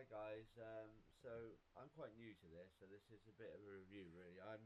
guys, so I'm quite new to this, so this is a bit of a review really. I'm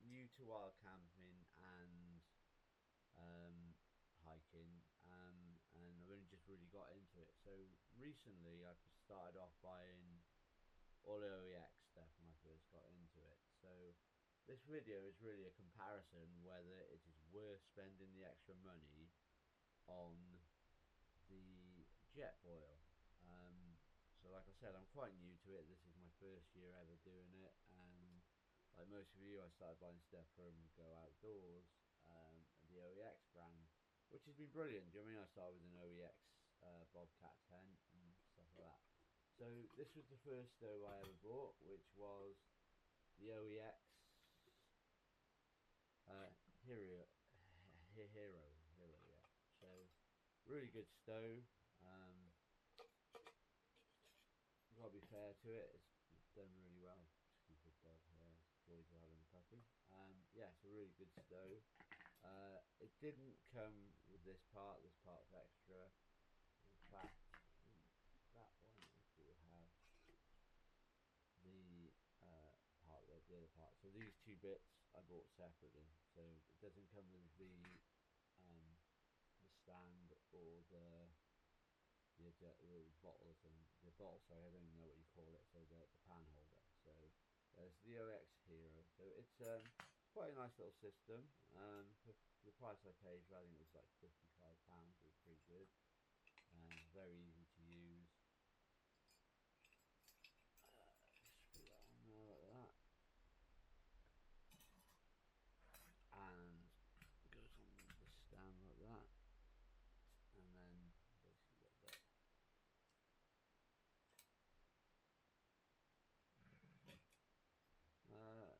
new to wild camping and hiking, and I've only just really got into it. So recently I started off buying all the OEX stuff when I first got into it. So this video is really a comparison whether it is worth spending the extra money on the jetboil. So like I said, I'm quite new to it. This is my first year ever doing it, and like most of you, I started buying stuff from Go Outdoors, the OEX brand, which has been brilliant. Do you know what I mean? I started with an OEX Bobcat tent and stuff like that. So this was the first stove I ever bought, which was the OEX Hero, yeah. So really good stove. You've got to be fair to it. It's done really well. Excuse the dog here. His boys are having a puppy. Yeah, it's a really good stove. It didn't come with this part. This part's extra. In fact, that one it will have the part there, the other part. So these two bits I bought separately. So it doesn't come with the stand or the bottle thing, the bottle, sorry, I don't even know what you call it, so the pan holder. So there's the OX Hero. So it's quite a nice little system. For the price I paid for, I think it was like £55. It was pretty good and very easy to use. Just put that on there like that, and it goes on the stand like that, and then basically got that.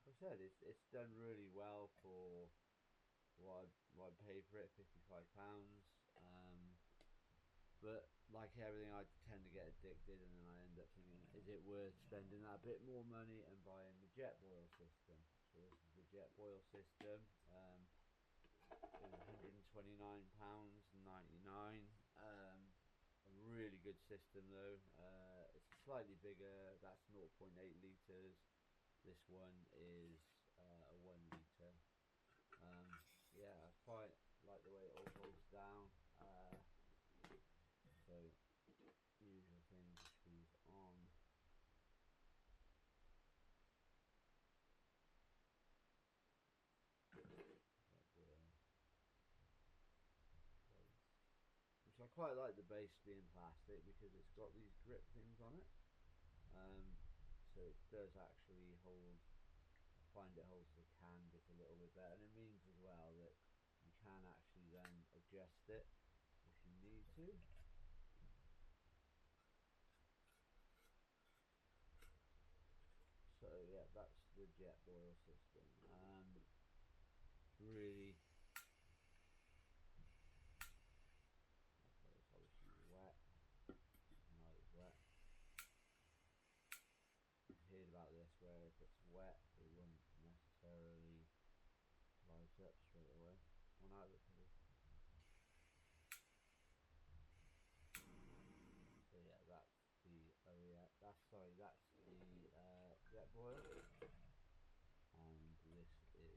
Like I said, it's done really well for what I paid for it, £55. But like everything, I tend to get addicted, and then I end up thinking, is it worth spending that bit more money and buying the jetboil system? So this is the jetboil system. It was £129.99. A really good system though. It's slightly bigger. That's 0.8 litres. This one is a 1 litre. Yeah, I quite like the way it all holds down. So usual things, screws on. Jetboil base, which I quite like the base being plastic because it's got these grip things on it. So it does actually hold. I find it holds the can just a little bit better, and it means as well that you can actually then adjust it if you need to. So yeah, that's the jetboil system. It's really, okay, it's obviously wet. You can know it's wet. I've heard about this where if it's wet it won't necessarily light up straight away. Well, now look at this. So yeah, that's the that's the jetboil, and this is the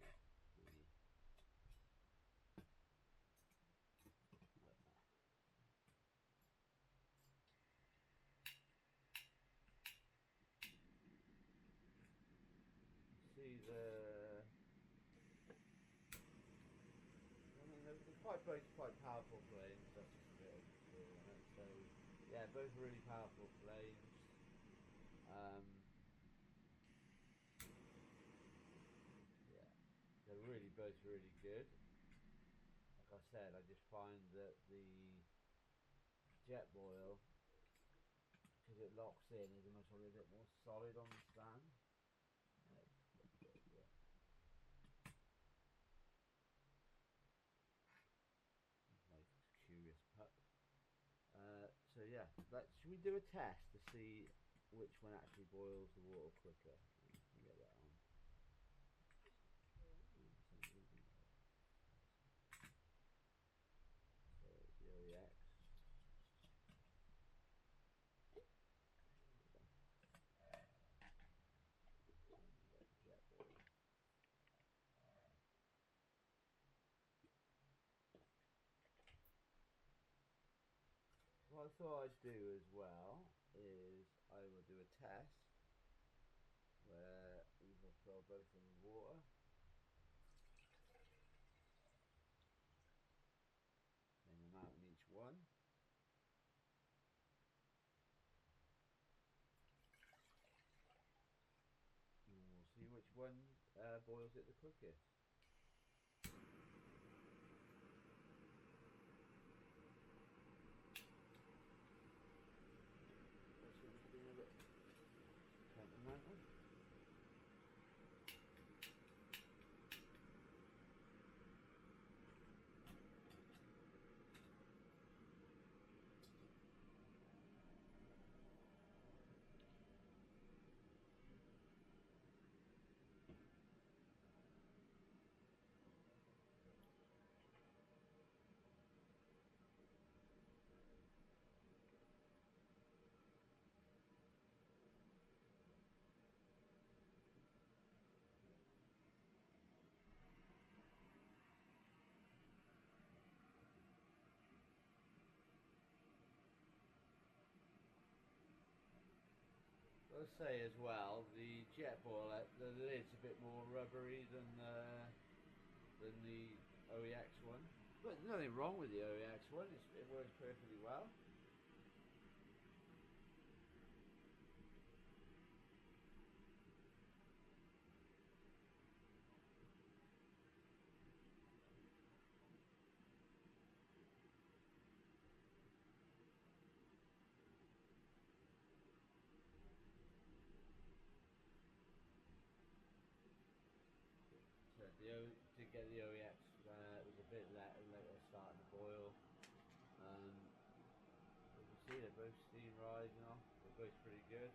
see the. I mean, they're both quite powerful flames. That's just a bit of feel on it. So yeah, both really powerful flames. Yeah, they're really both really good. Like I said, I just find that the jetboil, because it locks in, is almost probably a bit more solid on the stand. Yeah. My curious pup. So yeah, should we do a test to see which one actually boils the water quicker? Can we get that on? So the what I thought I'd do as well is I will do a test where either throw both in the water. Same amount in each one. And we'll see which one boils it the quickest. That seems to be a bit temperamental. I'll say as well, the jetboil, the lid's a bit more rubbery than the OEX one. But there's nothing wrong with the OEX one, it works perfectly well. So to get the OEX, it was a bit later starting to boil. You can see they're both steam rising off, they're both pretty good.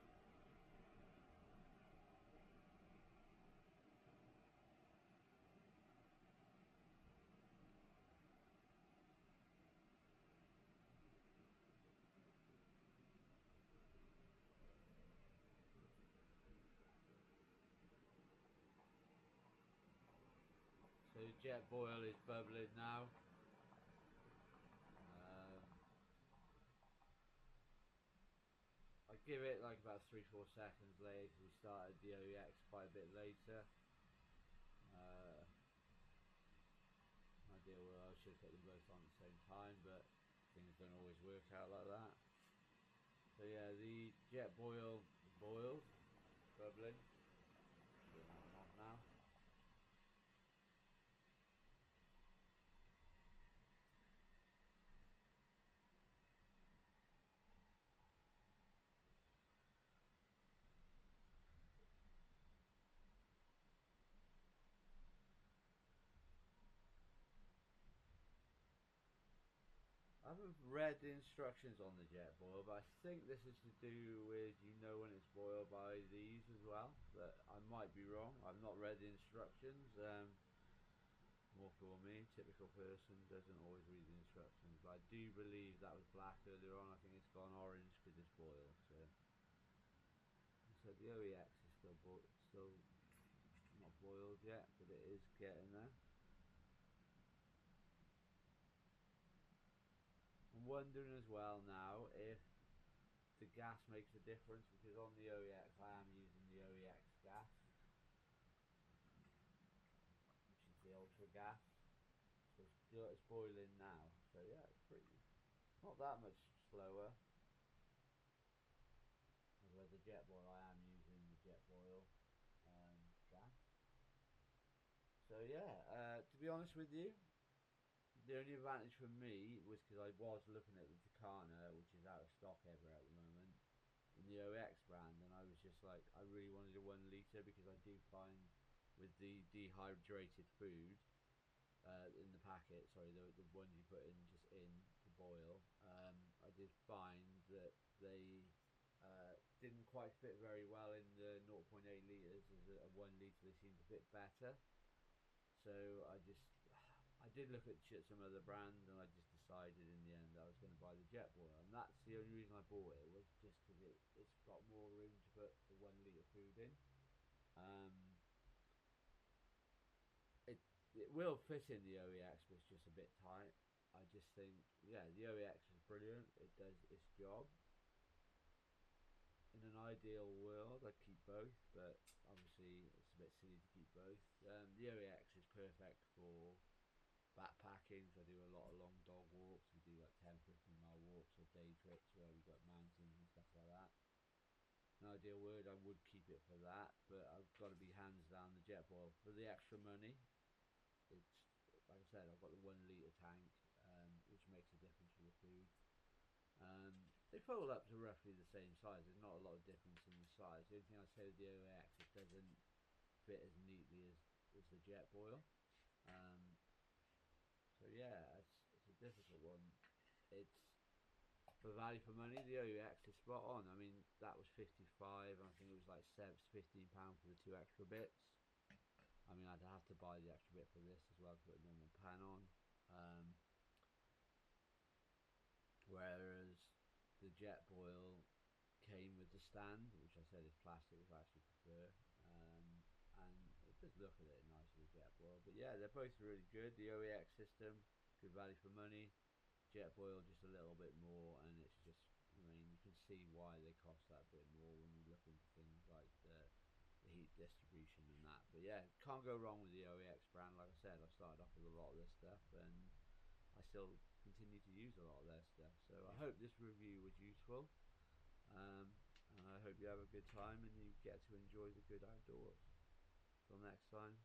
So jetboil is bubbling now. I give it like about 3-4 seconds later because we started the OEX quite a bit later. Idea well, I should have put them both on at the same time, but things don't always work out like that. So yeah, the jetboil boiled, bubbling. Turn that one off now. I haven't read the instructions on the jetboil, but I think this is to do with when it's boiled by these as well. But I might be wrong. I've not read the instructions. More for me, typical person doesn't always read the instructions. But I do believe that was black earlier on. I think it's gone orange because it's boiled. So the OEX is still not boiled yet, but it is getting there. I'm wondering as well now if the gas makes a difference, because on the OEX I am using the OEX gas, which is the ultra gas. So it's boiling now. So yeah, it's not that much slower. Whereas the jetboil, I am using the jetboil gas. So yeah, to be honest with you, the only advantage for me was because I was looking at the Takana, which is out of stock everywhere at the moment, in the OX brand, and I was just like, I really wanted a 1 litre, because I do find with the dehydrated food in the packet, sorry, the ones you put in just in to boil, I did find that they didn't quite fit very well in the 0.8 litres. As a 1 litre they seemed to fit better. So I did look at some other brands, and I just decided in the end that I was going to buy the jetboil, and that's the only reason I bought it, was just because it's got more room to put the 1 litre food in. It will fit in the OEX, but it's just a bit tight. I just think, yeah, the OEX was brilliant. It does its job. In an ideal world, I'd keep both, but obviously it's a bit silly to keep both. The OEX is perfect for backpacking, so I do a lot of long dog walks. We do like 10-15 mile walks or day trips where we got mountains and stuff like that. In an ideal world, I would keep it for that, but I've got to be hands down the jetboil for the extra money. It's like I said, I've got the 1 litre tank, which makes a difference for the food. They fold up to roughly the same size. There's not a lot of difference in the size. The only thing I'd say with the OX, it doesn't fit as neatly as the jetboil. So yeah, it's a difficult one. It's for value for money. The OX is spot on. I mean, that was 55. I think it was like £15 for the 2 extra bits. I mean, I'd have to buy the extra bit for this as well to put a normal pan on. Whereas the jetboil came with the stand, which I said is plastic, which I actually prefer. And it does look a little nicer, the jetboil. But yeah, they're both really good. The OEX system, good value for money. Jetboil just a little bit more, and it's just, I mean, you can see why they cost that bit more when you look into things like the heat distribution and that. But yeah, can't go wrong with the OEX brand. Like I said, I started off with a lot of this stuff, and I still continue to use a lot of their stuff. So I hope this review was useful, and I hope you have a good time and you get to enjoy the good outdoors. Till next time.